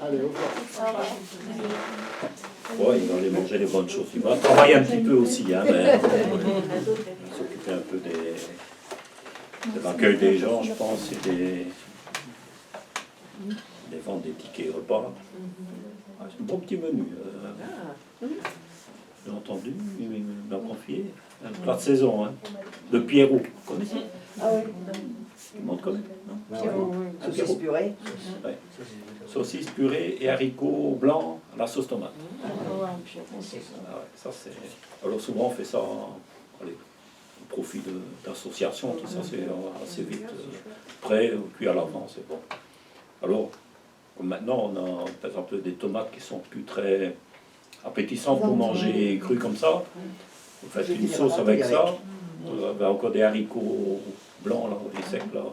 Allez, au revoir. Ouais, il va aller manger les bonnes choses. Il va travailler un petit peu aussi, hein, mais s'occuper un peu de l'accueil des gens, je pense, et des ventes des tickets repas. Ah, c'est un bon petit menu. J'ai entendu, il m'a confié. Un plat de saison, hein, de Pierrot. Vous connaissez? Ah oui. Tout le monde connaît, non? Saucisse purée. Ouais. Saucisse purée et haricots blancs à la sauce tomate. Ah ouais, ça c'est. Alors souvent on fait ça allez, au profit d'associations, tout ça c'est assez vite prêt, cuit à l'avance, c'est bon. Alors maintenant on a par exemple des tomates qui sont plus très appétissantes pour manger crues comme ça. Vous faites une sauce avec ça. Vous avez encore des haricots blancs là, des secs là.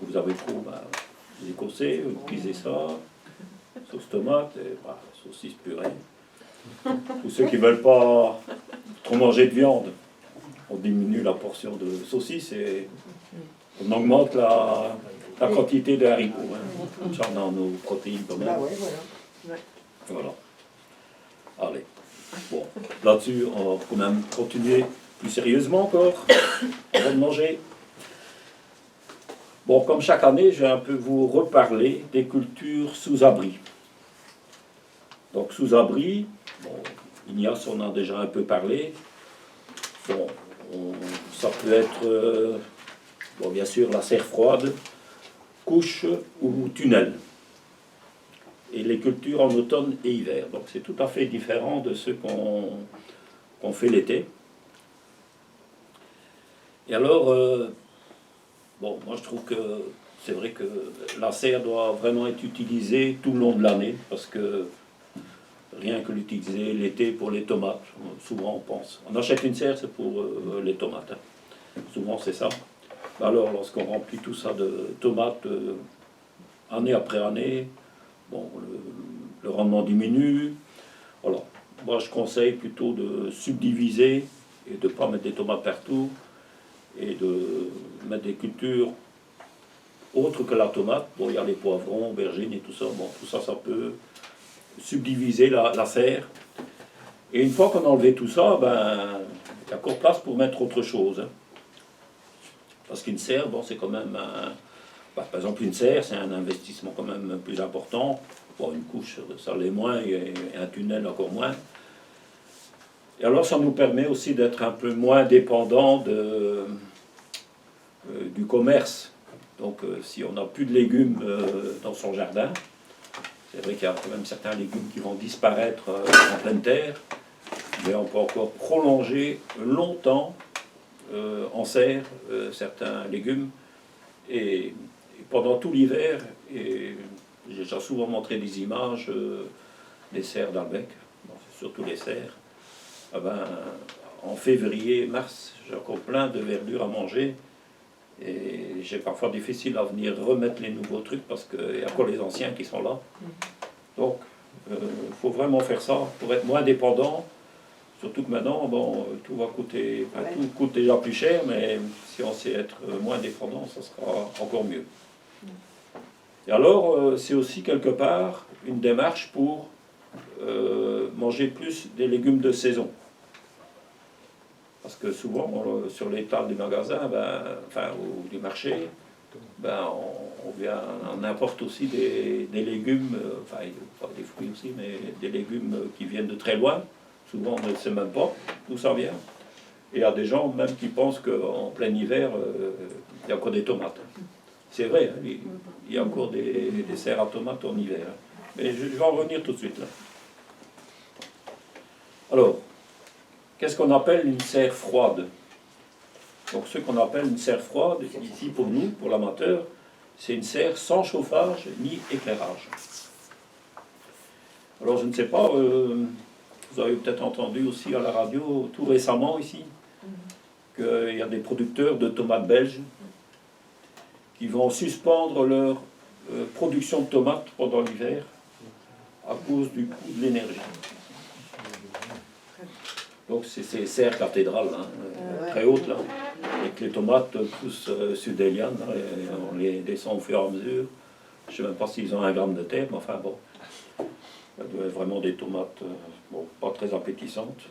Vous avez trop, vous écossez, vous cuisez ça, sauce tomate, et saucisse purée. Pour ceux qui ne veulent pas trop manger de viande, on diminue la portion de saucisse et on augmente la quantité de haricots. Hein. Comme ça, on a nos protéines quand même. Ah ouais, voilà. Voilà. Allez. Bon, là-dessus, on va quand même continuer plus sérieusement encore, avant de manger. Bon, comme chaque année, je vais un peu vous reparler des cultures sous abri. Donc, sous abri, bon, Ignace en a déjà un peu parlé. Bon, ça peut être, bon, bien sûr, la serre froide, couche ou tunnel. Et les cultures en automne et hiver. Donc, c'est tout à fait différent de ce qu'on fait l'été. Et alors, bon, moi je trouve que c'est vrai que la serre doit vraiment être utilisée tout le long de l'année, parce que rien que l'utiliser l'été pour les tomates, souvent on pense. On achète une serre, c'est pour les tomates. Hein. Souvent c'est ça. Alors lorsqu'on remplit tout ça de tomates année après année, bon, le rendement diminue. Alors, moi je conseille plutôt de subdiviser et de ne pas mettre des tomates partout, et de mettre des cultures autres que la tomate. Bon, il y a les poivrons, aubergines et tout ça. Bon, tout ça, ça peut subdiviser la serre. Et une fois qu'on a enlevé tout ça, ben, il y a encore place pour mettre autre chose. Hein. Parce qu'une serre, bon, c'est quand même par exemple, une serre, c'est un investissement quand même plus important. Bon, une couche, ça l'est moins, et un tunnel encore moins. Et alors, ça nous permet aussi d'être un peu moins dépendant du commerce. Donc, si on n'a plus de légumes dans son jardin, c'est vrai qu'il y a quand même certains légumes qui vont disparaître en pleine terre, mais on peut encore prolonger longtemps en serre certains légumes. Et pendant tout l'hiver, et j'ai déjà souvent montré des images des serres d'Albec, bon, surtout les serres. Ah ben, en février, mars, j'ai encore plein de verdure à manger et j'ai parfois difficile à venir remettre les nouveaux trucs parce qu'il y a encore les anciens qui sont là. Donc, il faut vraiment faire ça pour être moins dépendant, surtout que maintenant, bon, tout va coûter, enfin, tout coûte déjà plus cher, mais si on sait être moins dépendant, ça sera encore mieux. Et alors, c'est aussi quelque part une démarche pour manger plus des légumes de saison. Parce que souvent, sur les tables des magasins, ben, enfin, ou du marché, ben, on importe aussi des légumes, enfin, pas des fruits aussi, mais des légumes qui viennent de très loin. Souvent, on ne sait même pas d'où ça vient. Et il y a des gens même qui pensent qu'en plein hiver, il y a encore des tomates. C'est vrai, hein, il y a encore des serres à tomates en hiver. Mais je vais en revenir tout de suite là. Alors, qu'est-ce qu'on appelle une serre froide? Donc ce qu'on appelle une serre froide, ici pour nous, pour l'amateur, c'est une serre sans chauffage ni éclairage. Alors je ne sais pas, vous avez peut-être entendu aussi à la radio tout récemment ici, qu'il y a des producteurs de tomates belges qui vont suspendre leur production de tomates pendant l'hiver à cause du coût de l'énergie. Donc c'est ces serres cathédrales, hein, très hautes là. et que les tomates poussent sur des lianes, hein, et on les descend au fur et à mesure. Je ne sais même pas s'ils ont 1 gramme de terre, mais enfin bon. Ça doit être vraiment des tomates bon, pas très appétissantes.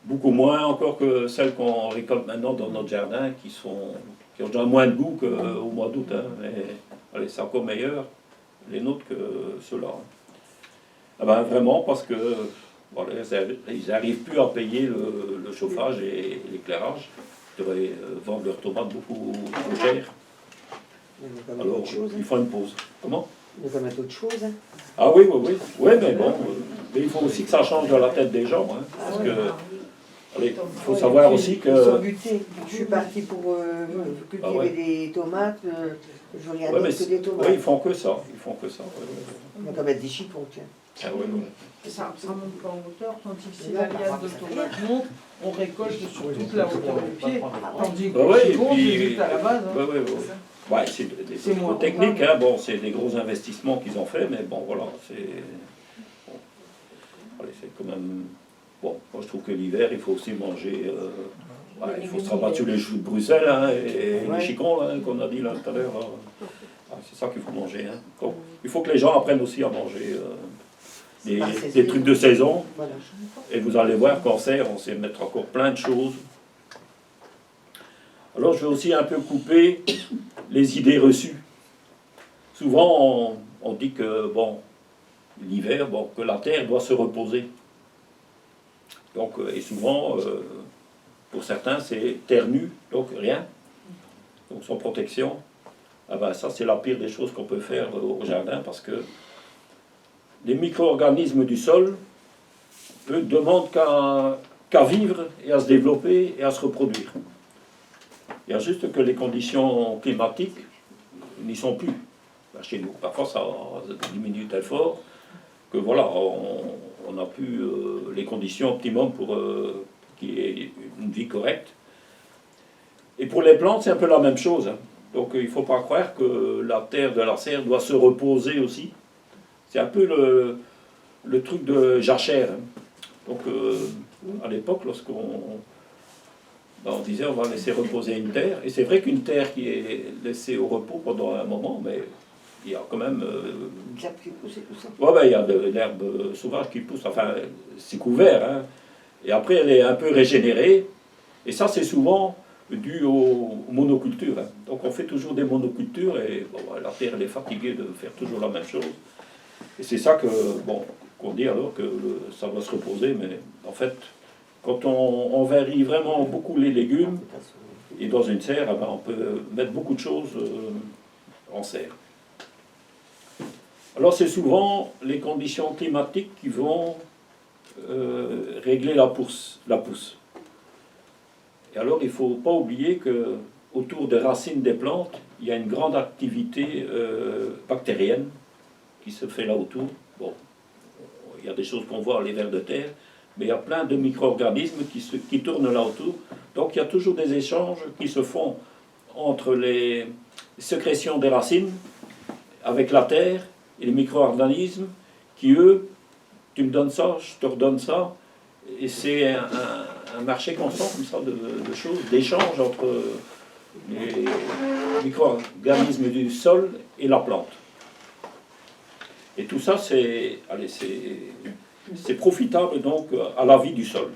Beaucoup moins encore que celles qu'on récolte maintenant dans notre jardin, qui ont déjà moins de goût qu'au mois d'août. Hein, mais allez, c'est encore meilleur, les nôtres, que ceux-là. Ah ben, vraiment, parce que voilà, ils n'arrivent plus à payer le chauffage et l'éclairage. Ils devraient vendre leurs tomates beaucoup trop cher. Alors, il faut une pause. Comment? Il faut mettre autre chose. Hein. Ah oui, oui, oui. Oui, mais bon, mais il faut aussi que ça change dans la tête des gens. Hein, parce que, allez, il faut savoir aussi que... Ils sont butés. Je suis parti pour cultiver des tomates. Je veux rien d'autre que des tomates. Oui, ils font que ça. Ils font que ça. On va mettre des chipots, tiens. Ah oui, oui. Ça monte pas en hauteur, tandis que si la liane de tomate monte, on récolte sur toute la hauteur du pied. Tandis que le chipon, c'est juste à la base. Hein. Oui, oui, oui. Ouais, c'est moins technique, hein. Bon, c'est des gros investissements qu'ils ont fait, mais bon, voilà, c'est... Bon. Allez, c'est quand même... Bon, moi je trouve que l'hiver, il faut aussi manger... il faut se rabattre sur les choux de Bruxelles, hein, et les chicons, là, qu'on a dit là tout à l'heure. C'est ça qu'il faut manger. Hein. Donc, il faut que les gens apprennent aussi à manger des trucs de saison. Voilà. Et vous allez voir qu'en serre, on sait mettre encore plein de choses. Alors je vais aussi un peu couper les idées reçues. Souvent on dit que bon, l'hiver, bon, que la terre doit se reposer. Donc, et souvent, pour certains, c'est terre nue, donc rien, donc sans protection. Ah ben, ça c'est la pire des choses qu'on peut faire au jardin, parce que les micro-organismes du sol, eux, demandent qu'à vivre et à se développer et à se reproduire. Il y a juste que les conditions climatiques n'y sont plus. Ben, chez nous, parfois ça diminue tellement fort que voilà, on n'a plus les conditions optimum pour qu'il y ait une vie correcte. Et pour les plantes, c'est un peu la même chose. Hein. Donc il ne faut pas croire que la terre de la serre doit se reposer aussi. C'est un peu le truc de jachère. Hein. Donc à l'époque, lorsqu'on on disait on va laisser reposer une terre, et c'est vrai qu'une terre qui est laissée au repos pendant un moment, mais il y a quand même... L'herbe qui pousse et tout ça. Ouais, ben, il y a de l'herbe sauvage qui pousse, enfin c'est couvert, hein. Et après elle est un peu régénérée, et ça c'est souvent dû aux monocultures. Hein. Donc on fait toujours des monocultures, et bon, la terre elle est fatiguée de faire toujours la même chose. Et c'est ça que, bon, qu'on dit alors que ça va se reposer, mais en fait, quand on varie vraiment beaucoup les légumes, et dans une serre, eh ben, on peut mettre beaucoup de choses en serre. Alors c'est souvent les conditions climatiques qui vont régler la pousse. Et alors il ne faut pas oublier que autour des racines des plantes, il y a une grande activité bactérienne qui se fait là autour. Bon, il y a des choses qu'on voit, les vers de terre, mais il y a plein de micro-organismes qui tournent là autour. Donc il y a toujours des échanges qui se font entre les sécrétions des racines avec la terre et les micro-organismes qui, eux, tu me donnes ça, je te redonne ça. Et c'est un marché constant comme ça de choses, d'échanges entre les micro-organismes du sol et la plante. Et tout ça, c'est profitable donc à la vie du sol.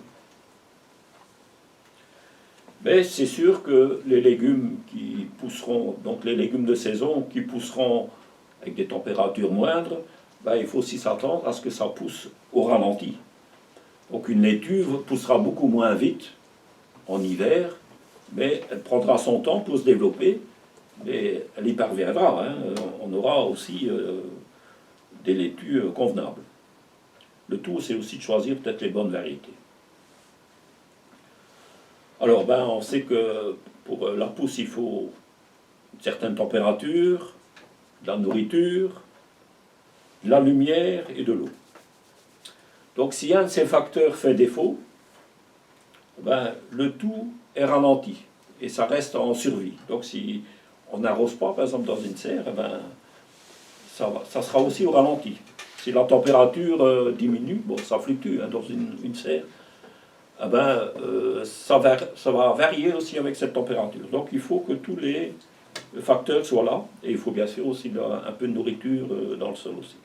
Mais c'est sûr que les légumes qui pousseront, donc les légumes de saison qui pousseront avec des températures moindres, ben, il faut aussi s'attendre à ce que ça pousse au ralenti. Donc une laitue poussera beaucoup moins vite en hiver, mais elle prendra son temps pour se développer, mais elle y parviendra. Hein. On aura aussi des laitues convenables. Le tout, c'est aussi de choisir peut-être les bonnes variétés. Alors, ben, on sait que pour la pousse, il faut une certaine température, de la nourriture, de la lumière et de l'eau. Donc, si un de ces facteurs fait défaut, ben, le tout est ralenti et ça reste en survie. Donc, si on n'arrose pas, par exemple, dans une serre, ben, ça sera aussi au ralenti. Si la température diminue, bon, ça fluctue hein, dans une serre. ah ben, ça va varier aussi avec cette température. Donc il faut que tous les facteurs soient là, et il faut bien sûr aussi un peu de nourriture dans le sol aussi.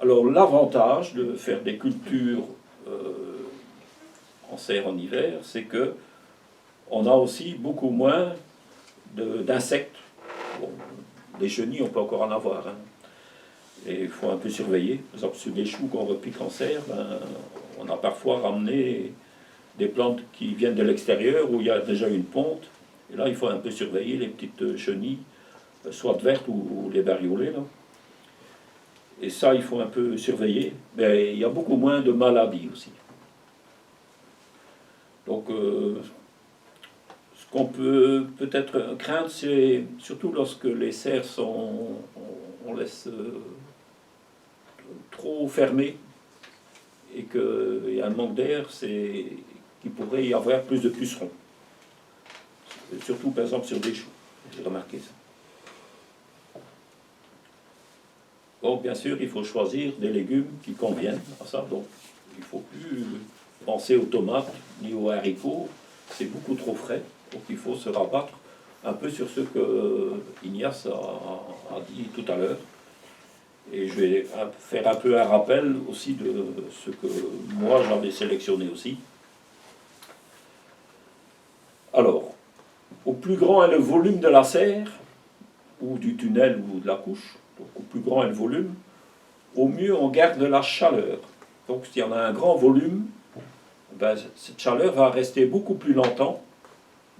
Alors l'avantage de faire des cultures en serre en hiver, c'est que on a aussi beaucoup moins d'insectes. Bon, des chenilles, on peut encore en avoir, hein. Et il faut un peu surveiller. Par exemple, sur des choux qu'on repique en serre, ben, on a parfois ramené des plantes qui viennent de l'extérieur où il y a déjà une ponte. Et là, il faut un peu surveiller les petites chenilles, soit vertes ou les bariolées, là. Et ça, il faut un peu surveiller. Mais il y a beaucoup moins de maladies aussi. Donc, ce qu'on peut peut-être craindre, c'est surtout lorsque les serres on laisse trop fermées et qu'il y a un manque d'air, c'est qu'il pourrait y avoir plus de pucerons. Surtout, par exemple, sur des choux. J'ai remarqué ça. Donc, bien sûr, il faut choisir des légumes qui conviennent à ça. Donc, il ne faut plus penser aux tomates ni aux haricots. C'est beaucoup trop frais. Donc, il faut se rabattre un peu sur ce que Ignace a dit tout à l'heure. Et je vais faire un peu un rappel aussi de ce que moi j'avais sélectionné aussi. Alors, au plus grand est le volume de la serre, ou du tunnel ou de la couche, donc au plus grand est le volume, au mieux on garde la chaleur. Donc s'il y en a un grand volume, ben, cette chaleur va rester beaucoup plus longtemps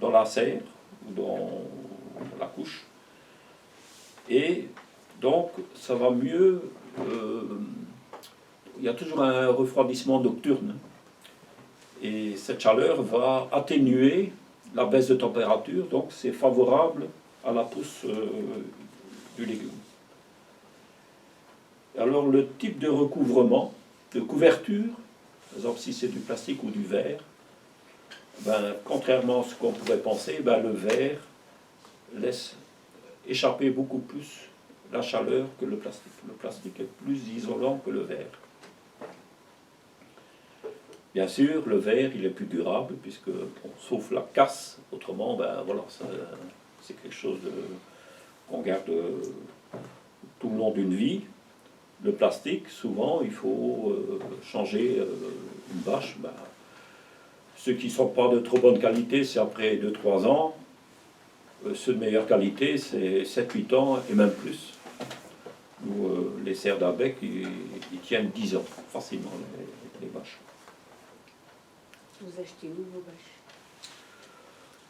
dans la serre ou dans la couche. Et donc ça va mieux. Il y a toujours un refroidissement nocturne. Et cette chaleur va atténuer la baisse de température, donc c'est favorable à la pousse du légume. Alors le type de recouvrement, de couverture, par exemple si c'est du plastique ou du verre, ben, contrairement à ce qu'on pourrait penser, ben, le verre laisse échapper beaucoup plus la chaleur que le plastique. Le plastique est plus isolant que le verre. Bien sûr, le verre, il est plus durable, puisque, bon, sauf la casse, autrement, ben, voilà, c'est quelque chose qu'on garde tout le long d'une vie. Le plastique, souvent, il faut changer une bâche. Ben, ceux qui ne sont pas de trop bonne qualité, c'est après 2-3 ans. Ceux de meilleure qualité, c'est 7-8 ans et même plus. Où, les serres d'abec, ils tiennent 10 ans, facilement, les bâches. Vous achetez où vos bâches?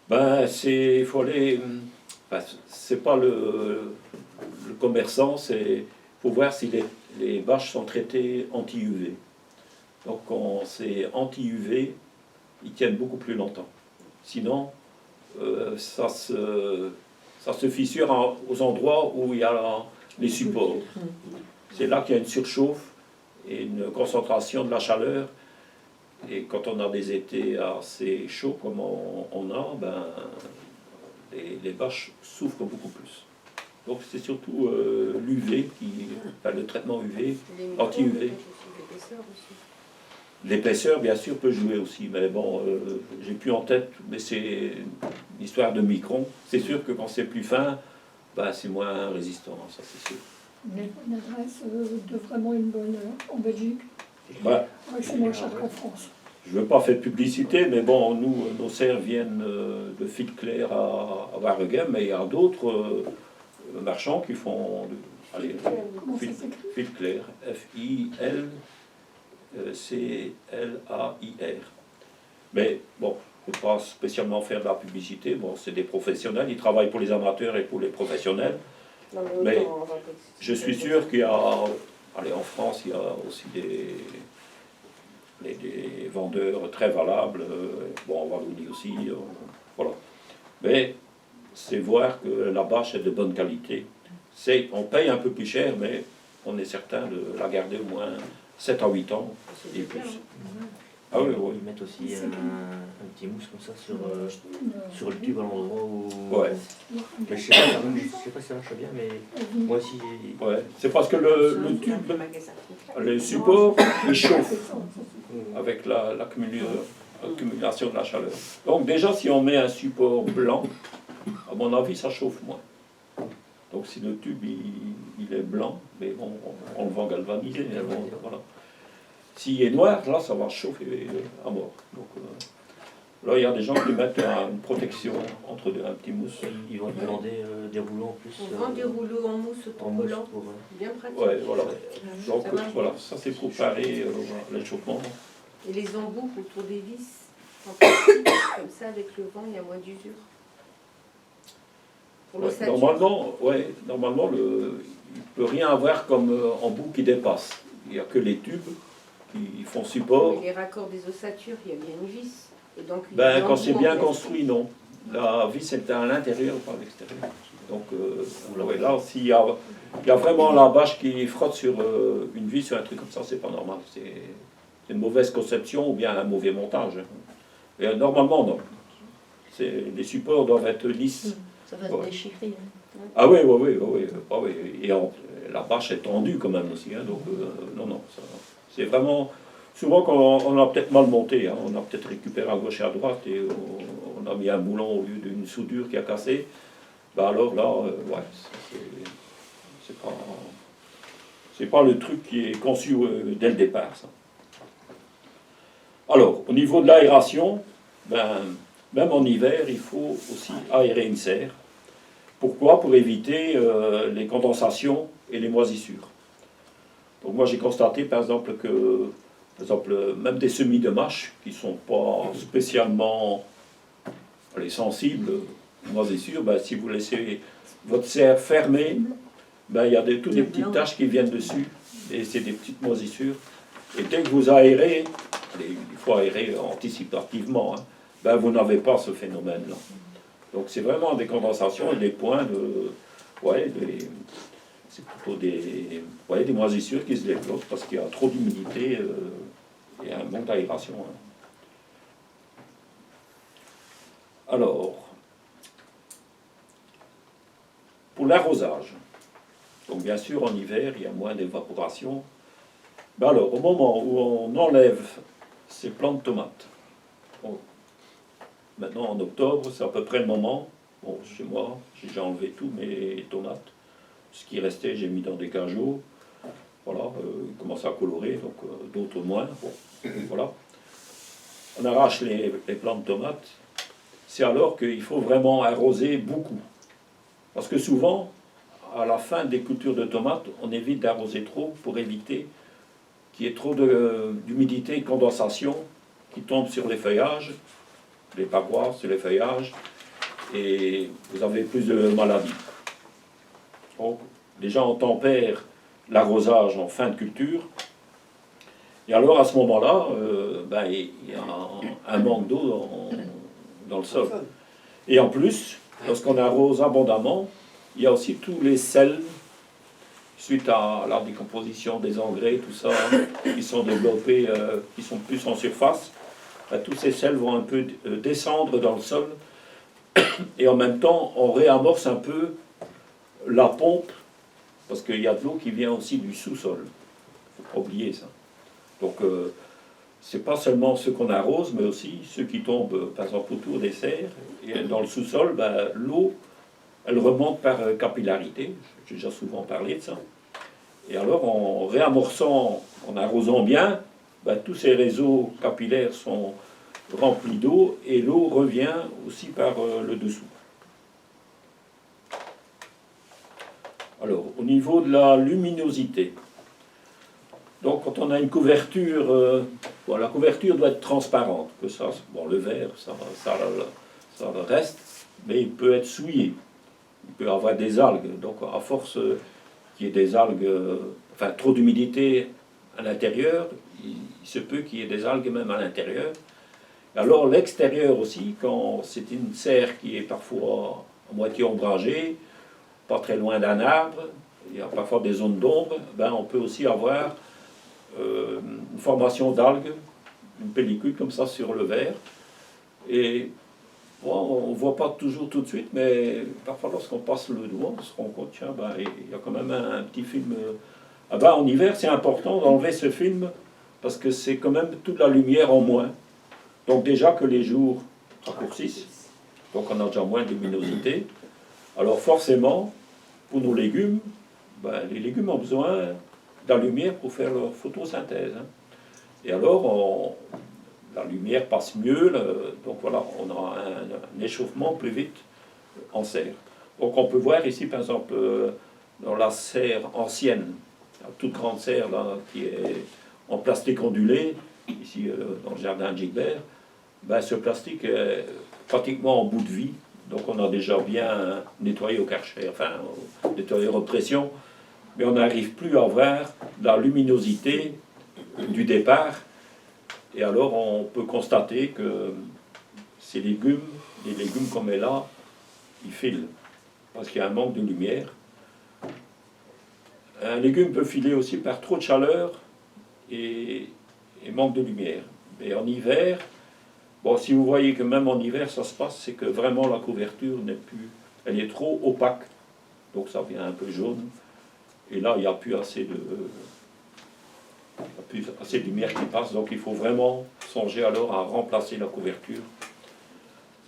Ben, il faut aller. Ben, c'est pas le commerçant, il faut voir si les bâches sont traitées anti-UV. Donc, quand c'est anti-UV, ils tiennent beaucoup plus longtemps. Sinon, ça se fissure aux endroits où il y a les supports. C'est là qu'il y a une surchauffe et une concentration de la chaleur. Et quand on a des étés assez chauds comme on a, ben, les bâches souffrent beaucoup plus. Donc c'est surtout l'UV, le traitement UV, anti-UV. L'épaisseur, bien sûr, peut jouer aussi, mais bon, j'ai plus en tête, mais c'est une histoire de microns. C'est sûr que quand c'est plus fin, ben, c'est moins résistant, ça c'est sûr. Une adresse de vraiment une bonne en Belgique. Ben, Ouais, c'est moins cher qu'en France. je ne veux pas faire de publicité, mais bon, nous, nos serres viennent de Fil-Clair à Waregem, mais il y a d'autres marchands qui font... Allez, Comment ça s'écrit? Fil-Clair, F-I-L-C-L-A-I-R. Mais bon, je ne veux pas spécialement faire de la publicité, bon, c'est des professionnels, ils travaillent pour les amateurs et pour les professionnels. Non, Mais je suis sûr qu'il y a... Allez, en France, il y a aussi des vendeurs très valables, bon, en Wallonie aussi, voilà. Mais c'est voir que la bâche est de bonne qualité. On paye un peu plus cher, mais on est certain de la garder au moins 7 à 8 ans et plus. Ah oui, oui. Ils mettent aussi un petit mousse comme ça sur le tube à l'endroit où... Ouais. Mais je sais pas si ça marche bien, mais moi aussi... Ouais. C'est parce que le tube, le support, il chauffe. avec l'accumulation de la chaleur. Donc déjà, si on met un support blanc, à mon avis, ça chauffe moins. Donc si le tube il est blanc, mais bon, on le vend galvanisé, mais bon, voilà. S'il est noir, là, ça va chauffer à mort. Donc, là, il y a des gens qui mettent une protection entre deux, un petit mousse. Ils vont te demander des rouleaux en plus. On vend des rouleaux en mousse autocollant, bien pratique. Ouais, voilà. Donc Ça marche voilà, bien. ça c'est pour parer l'échauffement. Et les embouts autour des vis, en plastique, comme ça, avec le vent, il y a moins d'usure. Pour Ouais, l'ossature. normalement il ne peut rien avoir comme embout qui dépasse. Il n'y a que les tubes qui font support. Mais les raccords des ossatures, il y a bien une vis. Et donc, Ben, quand l'embout c'est en bien plastique. construit, non. La vis est à l'intérieur, pas à l'extérieur. Donc ouais, là, s'il y a vraiment la bâche qui frotte sur une vis, sur un truc comme ça, c'est pas normal. C'est une mauvaise conception ou bien un mauvais montage. Et normalement, non. Les supports doivent être lisses. Ça va se déchirer. Ah oui, oui, oui, oui, ah oui. Et la bâche est tendue quand même aussi. Hein, donc non, c'est vraiment... Souvent quand on a peut-être mal monté, hein, on a peut-être récupéré à gauche et à droite et on a mis un boulon au lieu d'une soudure qui a cassé. Ben alors là, ouais, c'est pas le truc qui est conçu dès le départ, ça. Alors, au niveau de l'aération, ben, même en hiver, il faut aussi aérer une serre. Pourquoi? Pour éviter les condensations et les moisissures. Donc moi j'ai constaté par exemple que même des semis de mâche qui ne sont pas spécialement sensibles aux moisissures, ben, si vous laissez votre serre fermée, ben, il y a toutes des petites taches qui viennent dessus et c'est des petites moisissures. Et dès que vous aérez, il faut aérer anticipativement, hein, ben, vous n'avez pas ce phénomène-là. Donc c'est vraiment des condensations et des points de... Ouais, c'est plutôt des moisissures qui se développent parce qu'il y a trop d'humidité et un manque d'aération. Hein. Alors, pour l'arrosage, donc bien sûr en hiver il y a moins d'évaporation. Ben alors, au moment où on enlève ces plants de tomates, maintenant en octobre, c'est à peu près le moment. Bon, chez moi, j'ai déjà enlevé tous mes tomates. Ce qui restait, j'ai mis dans des cajots. Voilà, ils commencent à colorer, donc d'autres moins. Bon, voilà. On arrache les plants de tomates. C'est alors qu'il faut vraiment arroser beaucoup. Parce que souvent, à la fin des cultures de tomates, on évite d'arroser trop pour éviter qu'il y ait trop d'humidité et de condensation qui tombe sur les feuillages, les parois, sur les feuillages, et vous avez plus de maladies. Donc, déjà, on tempère l'arrosage en fin de culture, et alors à ce moment-là, ben, il y a un manque d'eau dans le sol. Et en plus, lorsqu'on arrose abondamment, il y a aussi tous les sels, suite à la décomposition des engrais, tout ça, qui sont développés, qui sont plus en surface. Ben, tous ces sels vont un peu descendre dans le sol, et en même temps, on réamorce un peu la pompe, parce qu'il y a de l'eau qui vient aussi du sous-sol. Il ne faut pas oublier ça. Donc, c'est pas seulement ceux qu'on arrose, mais aussi ceux qui tombent, par exemple, autour des serres. Et dans le sous-sol, ben, l'eau, elle remonte par capillarité. J'ai déjà souvent parlé de ça. Et alors, en réamorçant, en arrosant bien, ben, tous ces réseaux capillaires sont remplis d'eau et l'eau revient aussi par le dessous. Alors, au niveau de la luminosité, donc quand on a une couverture, bon, la couverture doit être transparente, que ça, bon, le verre, ça reste, mais il peut être souillé, il peut avoir des algues, donc à force qu'il y ait des algues, enfin trop d'humidité à l'intérieur, il se peut qu'il y ait des algues même à l'intérieur. Alors l'extérieur aussi, quand c'est une serre qui est parfois à moitié ombragée, pas très loin d'un arbre, il y a parfois des zones d'ombre, ben on peut aussi avoir une formation d'algues, une pellicule comme ça sur le verre. Et bon, on ne voit pas toujours tout de suite, mais parfois lorsqu'on passe le doigt, on se rend compte, tiens, ben, il y a quand même un petit film. Ah ben, en hiver, c'est important d'enlever ce film parce que c'est quand même toute la lumière en moins. Donc déjà que les jours raccourcissent, donc on a déjà moins de luminosité. Alors forcément, pour nos légumes, ben, les légumes ont besoin de la lumière pour faire leur photosynthèse. Hein. Et alors, la lumière passe mieux, donc voilà, on a un échauffement plus vite en serre. Donc on peut voir ici, par exemple, dans la serre ancienne, la toute grande serre là, qui est en plastique ondulé, ici dans le jardin de Gilbert, ben, ce plastique est pratiquement en bout de vie. Donc on a déjà bien nettoyé au Karcher, enfin nettoyé haute pression, mais on n'arrive plus à voir la luminosité du départ. Et alors on peut constater que ces légumes, les légumes comme est là, ils filent, parce qu'il y a un manque de lumière. Un légume peut filer aussi par trop de chaleur et manque de lumière. Et en hiver, bon, si vous voyez que même en hiver ça se passe, c'est que vraiment la couverture n'est plus, elle est trop opaque, donc ça devient un peu jaune. Et là, il n'y a plus assez de lumière qui passe, donc il faut vraiment songer alors à remplacer la couverture.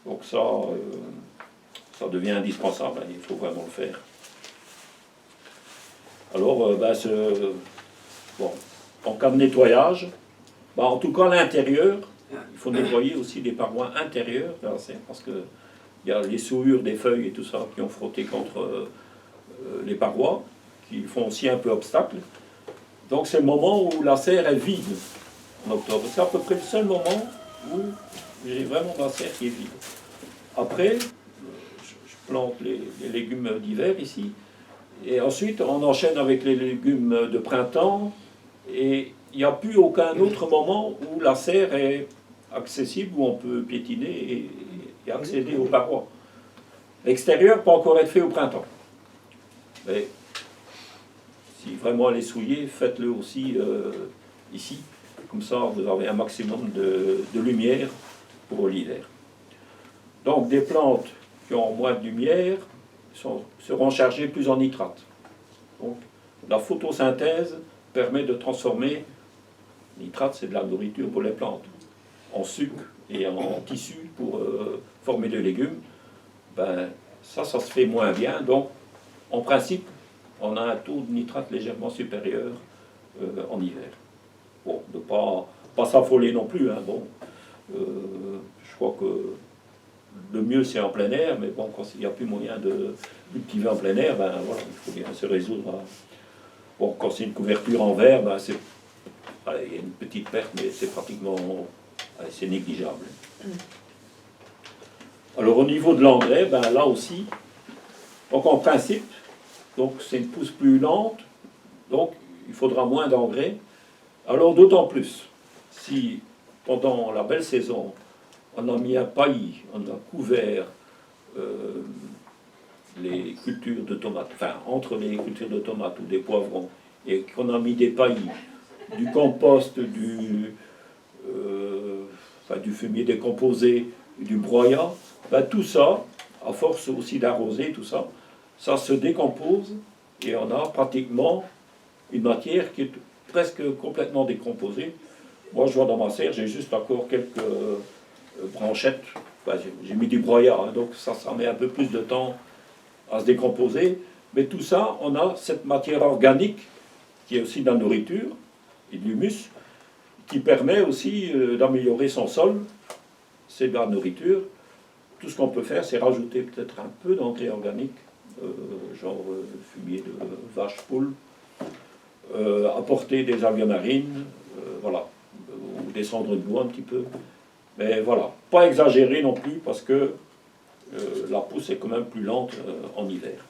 Donc ça, ça devient indispensable, hein, il faut vraiment le faire. Alors, bon, en cas de nettoyage, ben, en tout cas l'intérieur, il faut nettoyer aussi les parois intérieures de la serre, parce qu'il y a les souillures des feuilles et tout ça qui ont frotté contre les parois, qui font aussi un peu obstacle. Donc c'est le moment où la serre est vide en octobre. C'est à peu près le seul moment où j'ai vraiment la serre qui est vide. Après, je plante les légumes d'hiver ici, et ensuite on enchaîne avec les légumes de printemps, et il n'y a plus aucun autre moment où la serre est accessible, où on peut piétiner et accéder aux parois. L'extérieur peut encore être fait au printemps. Mais si vraiment elle est souillée, faites-le aussi ici. Comme ça, vous avez un maximum de lumière pour l'hiver. Donc, des plantes qui ont moins de lumière seront chargées plus en nitrate. Donc, la photosynthèse permet de transformer, nitrate c'est de la nourriture pour les plantes, en sucre et en tissu pour former des légumes. Ben, ça se fait moins bien. Donc, en principe, on a un taux de nitrate légèrement supérieur en hiver. Bon, ne pas s'affoler non plus. Hein, bon, je crois que le mieux c'est en plein air, mais bon, quand il n'y a plus moyen de cultiver en plein air, ben voilà, il faut bien se résoudre à... Bon, quand c'est une couverture en verre, ben c'est... il y a une petite perte, mais c'est pratiquement... c'est négligeable. Alors au niveau de l'engrais, ben là aussi, donc en principe, donc c'est une pousse plus lente, donc il faudra moins d'engrais. Alors d'autant plus, si pendant la belle saison, on a mis un paillis, on a couvert les cultures de tomates, enfin entre les cultures de tomates ou des poivrons, et qu'on a mis des paillis, du compost, du fumier décomposé, du broyat, ben tout ça, à force aussi d'arroser tout ça, ça se décompose et on a pratiquement une matière qui est presque complètement décomposée. Moi, je vois dans ma serre, j'ai juste encore quelques branchettes. Ben, j'ai mis du broyat, hein, donc ça met un peu plus de temps à se décomposer. Mais tout ça, on a cette matière organique qui est aussi de la nourriture et de l'humus, qui permet aussi d'améliorer son sol. C'est de la nourriture. Tout ce qu'on peut faire, c'est rajouter peut-être un peu d'engrais organique, genre fumier de vache, poule, apporter des algues marines, voilà, ou des cendres de bois un petit peu. Mais voilà, pas exagérer non plus, parce que la pousse est quand même plus lente en hiver.